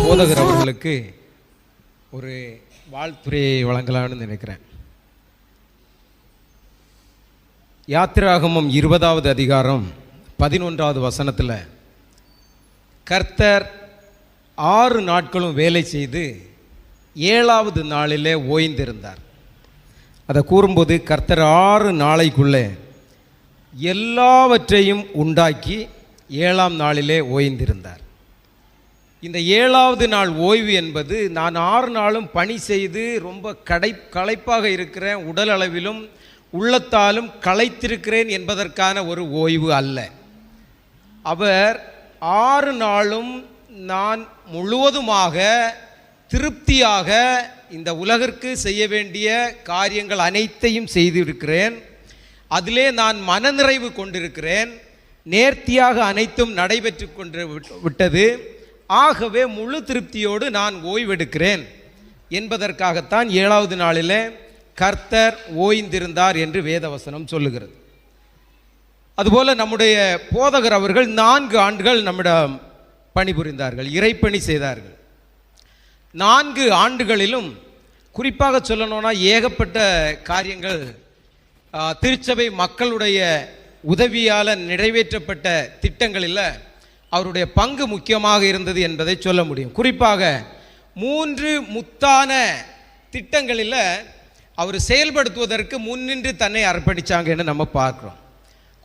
போதகர் அவர்களுக்கு ஒரு வாழ்த்துரையை வழங்கலாம்னு நினைக்கிறேன். யாத்திராகமம் 20வது அதிகாரம் 11வது வசனத்தில் கர்த்தர் 6 நாட்களும் வேலை செய்து 7வது நாளிலே ஓய்ந்திருந்தார். அதை கூறும்போது கர்த்தர் 6 நாளைக்குள்ளே எல்லாவற்றையும் உண்டாக்கி 7ஆம் நாளிலே ஓய்ந்திருந்தார். இந்த 7வது நாள் ஓய்வு என்பது நான் 6 நாளும் பணி செய்து ரொம்ப களைப்பாக இருக்கிறேன், உடல் அளவிலும் உள்ளத்தாலும் களைத்திருக்கிறேன் என்பதற்கான ஒரு ஓய்வு அல்ல. அவர் 6 நாளும் நான் முழுவதுமாக திருப்தியாக இந்த உலகிற்கு செய்ய வேண்டிய காரியங்கள் அனைத்தையும் செய்திருக்கிறேன், அதிலே நான் மனநிறைவு கொண்டிருக்கிறேன், நேர்த்தியாக அனைத்தும் நடைபெற்று கொண்டு விட்டது, ஆகவே முழு திருப்தியோடு நான் ஓய்வெடுக்கிறேன் என்பதற்காகத்தான் 7வது நாளில் கர்த்தர் ஓய்ந்திருந்தார் என்று வேதவசனம் சொல்லுகிறது. அதுபோல் நம்முடைய போதகர் அவர்கள் 4 ஆண்டுகள் நம்மிடம் பணிபுரிந்தார்கள், இறைப்பணி செய்தார்கள். 4 ஆண்டுகளிலும் குறிப்பாக சொல்லணும்னா ஏகப்பட்ட காரியங்கள் திருச்சபை மக்களுடைய உதவியால் நிறைவேற்றப்பட்ட திட்டங்களில் அவருடைய பங்கு முக்கியமாக இருந்தது என்பதை சொல்ல முடியும். குறிப்பாக 3 முத்தான திட்டங்களில் அவர் செயல்படுத்துவதற்கு முன்னின்று தன்னை அர்ப்பணித்தாங்கன்னு நம்ம பார்க்குறோம்.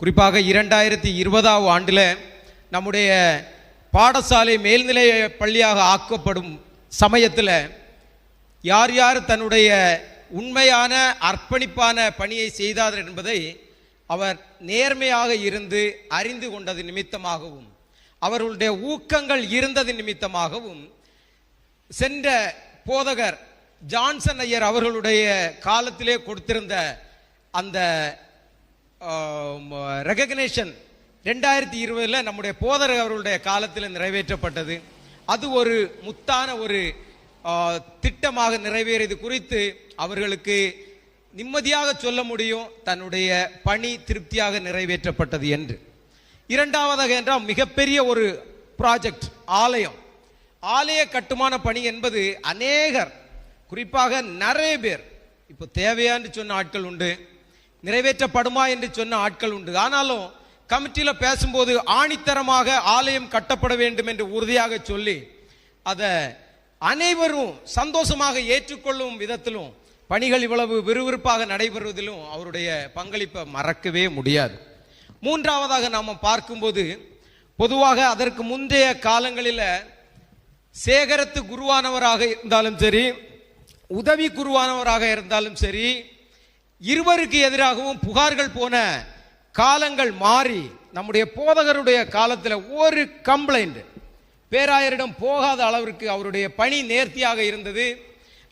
குறிப்பாக 2020ஆம் ஆண்டில் நம்முடைய பாடசாலை மேல்நிலை பள்ளியாக ஆக்கப்படும் சமயத்தில் யார் யார் தன்னுடைய உண்மையான அர்ப்பணிப்பான பணியை செய்தார் என்பதை அவர் நேர்மையாக இருந்து அறிந்து கொண்டது நிமித்தமாகவும் அவர்களுடைய ஊக்கங்கள் இருந்தது நிமித்தமாகவும் சென்ற போதகர் ஜான்சன் ஐயர் அவர்களுடைய காலத்திலே கொடுத்திருந்த அந்த ரெகக்னேஷன் 2020 நம்முடைய போதகர் அவர்களுடைய காலத்தில் நிறைவேற்றப்பட்டது. அது ஒரு முத்தான ஒரு திட்டமாக நிறைவேறியது குறித்து அவர்களுக்கு நிம்மதியாக சொல்ல முடியும், தன்னுடைய பணி திருப்தியாக நிறைவேற்றப்பட்டது என்று. 2வதாக என்றால் மிகப்பெரிய ஒரு ப்ராஜெக்ட் ஆலய கட்டுமான பணி என்பது அநேகர், குறிப்பாக நிறைய பேர் இப்போ தேவையா என்று சொன்ன ஆட்கள் உண்டு, நிறைவேற்றப்படுமா என்று சொன்ன ஆட்கள் உண்டு. ஆனாலும் கமிட்டியில் பேசும்போது ஆணித்தரமாக ஆலயம் கட்டப்பட வேண்டும் என்று உறுதியாக சொல்லி அதை அனைவரும் சந்தோஷமாக ஏற்றுக்கொள்ளும் விதத்திலும் பணிகள் இவ்வளவு விறுவிறுப்பாக நடைபெறுவதிலும் அவருடைய பங்களிப்பை மறக்கவே முடியாது. 3வதாக நாம் பார்க்கும்போது பொதுவாக அதற்கு முந்தைய காலங்களில் சேகரத்து குருவானவராக இருந்தாலும் சரி, உதவி குருவானவராக இருந்தாலும் சரி, இருவருக்கு எதிராகவும் புகார்கள் போன காலங்கள் மாறி நம்முடைய போதகருடைய காலத்தில் ஒரு கம்ப்ளைண்ட் பேராயரிடம் போகாத அளவிற்கு அவருடைய பணி நேர்த்தியாக இருந்தது.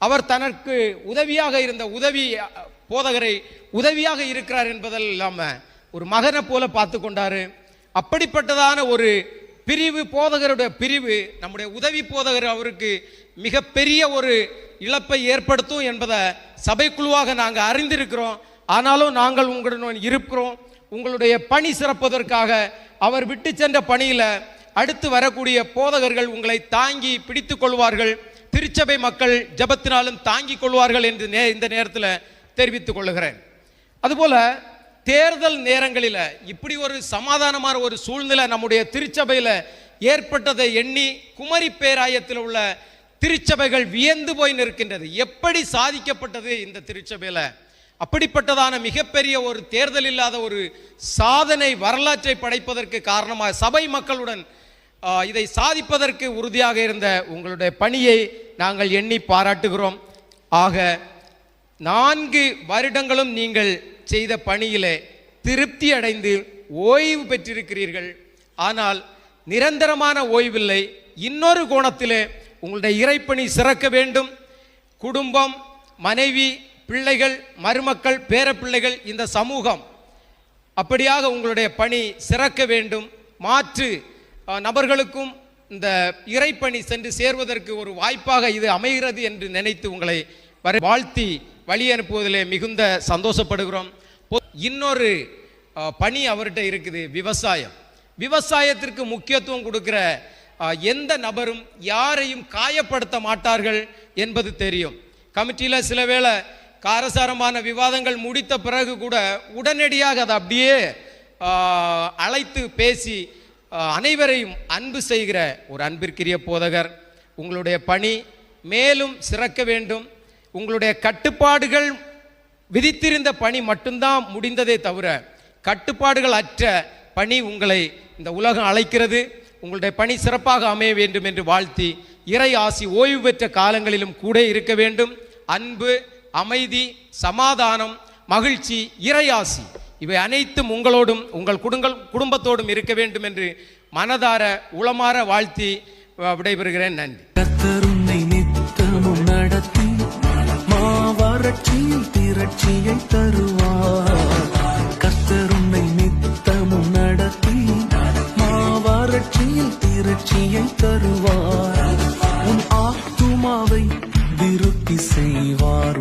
அவர் தனக்கு உதவியாக இருந்த உதவி போதகரை உதவியாக இருக்கிறார் என்பதில் இல்லாமல் ஒரு மகனை போல பார்த்து கொண்டாரு. அப்படிப்பட்டதான ஒரு பிரிவு, போதகருடைய பிரிவு நம்முடைய உதவி போதகர் அவருக்கு மிகப்பெரிய ஒரு இழப்பை ஏற்படுத்தும் என்பதை சபைக்குழுவாக நாங்கள் அறிந்திருக்கிறோம். ஆனாலும் நாங்கள் உங்களுடன் இருக்கிறோம், உங்களுடைய பணி சிறப்பதற்காக அவர் விட்டு சென்ற பணியில் அடுத்து வரக்கூடிய போதகர்கள் உங்களை தாங்கி பிடித்து கொள்வார்கள், திருச்சபை மக்கள் ஜபத்தினாலும் தாங்கிக் கொள்வார்கள் என்று இந்த நேரத்தில் தெரிவித்துக் கொள்ளுகிறேன். அதுபோல தேர்தல் நேரங்களில் இப்படி ஒரு சமாதானமான ஒரு சூழ்நிலை நம்முடைய திருச்சபையில் ஏற்பட்டதை எண்ணி குமரி பேராயத்தில் உள்ள திருச்சபைகள் வியந்து போய் நிற்கின்றது. எப்படி சாதிக்கப்பட்டது இந்த திருச்சபையில்? அப்படிப்பட்டதான மிகப்பெரிய ஒரு தேர்தல் இல்லாத ஒரு சாதனை வரலாற்றை படைப்பதற்கு காரணமாக சபை மக்களுடன் இதை சாதிப்பதற்கு உறுதியாக இருந்த உங்களுடைய பணியை நாங்கள் எண்ணி பாராட்டுகிறோம். ஆக 4 வருடங்களும் நீங்கள் செய்த பணியிலே திருப்தி அடைந்து ஓய்வு பெற்றிருக்கிறீர்கள். ஆனால் நிரந்தரமான ஓய்வில்லை. இன்னொரு கோணத்திலே உங்களுடைய இறைப்பணி சிறக்க வேண்டும். குடும்பம், மனைவி, பிள்ளைகள், மருமக்கள், பேரப்பிள்ளைகள், இந்த சமூகம், அப்படியாக உங்களுடைய பணி சிறக்க வேண்டும். மாற்று நபர்களுக்கும் இந்த இறைப்பணி சென்று சேர்வதற்கு ஒரு வாய்ப்பாக இது அமைகிறது என்று நினைத்து உங்களை வாழ்த்தி வழி அனுப்புவதிலே மிகுந்த சந்தோஷப்படுகிறோம். இன்னொரு பணி அவர்கிட்ட இருக்குது, விவசாயம். விவசாயத்திற்கு முக்கியத்துவம் கொடுக்கிற எந்த நபரும் யாரையும் காயப்படுத்த மாட்டார்கள் என்பது தெரியும். கமிட்டியில் சில வேளை காரசாரமான விவாதங்கள் முடித்த பிறகு கூட உடனடியாக அதை அப்படியே அழைத்து பேசி அனைவரையும் அன்பு செய்கிற ஒரு அன்பிற்குரிய போதகர். உங்களுடைய பணி மேலும் சிறக்க வேண்டும். உங்களுடைய கட்டுப்பாடுகள் விதித்திருந்த பணி மட்டும்தான் முடிந்ததே தவிர கட்டுப்பாடுகள் அற்ற பணி உங்களை இந்த உலகம் அழைக்கிறது. உங்களுடைய பணி சிறப்பாக அமைய வேண்டும் என்று வாழ்த்தி, இறை ஆசி ஓய்வு பெற்ற காலங்களிலும் கூட இருக்க வேண்டும். அன்பு, அமைதி, சமாதானம், மகிழ்ச்சி, இறை ஆசி இவை அனைத்தும் உங்களோடும் உங்கள் குடும்பத்தோடும் இருக்க வேண்டும் என்று மனதார உளமாற வாழ்த்தி விடைபெறுகிறேன். நன்றி. கர்த்தருன்னை நித்தமும் நடத்தி மாவறட்சியில் திரட்சியை தருவார். கர்த்தருன்னை நித்தமும் நடத்தி மாவறட்சியில் திரட்சியை தருவார். உன் ஆத்துமாவை விருத்தி செய்வார்.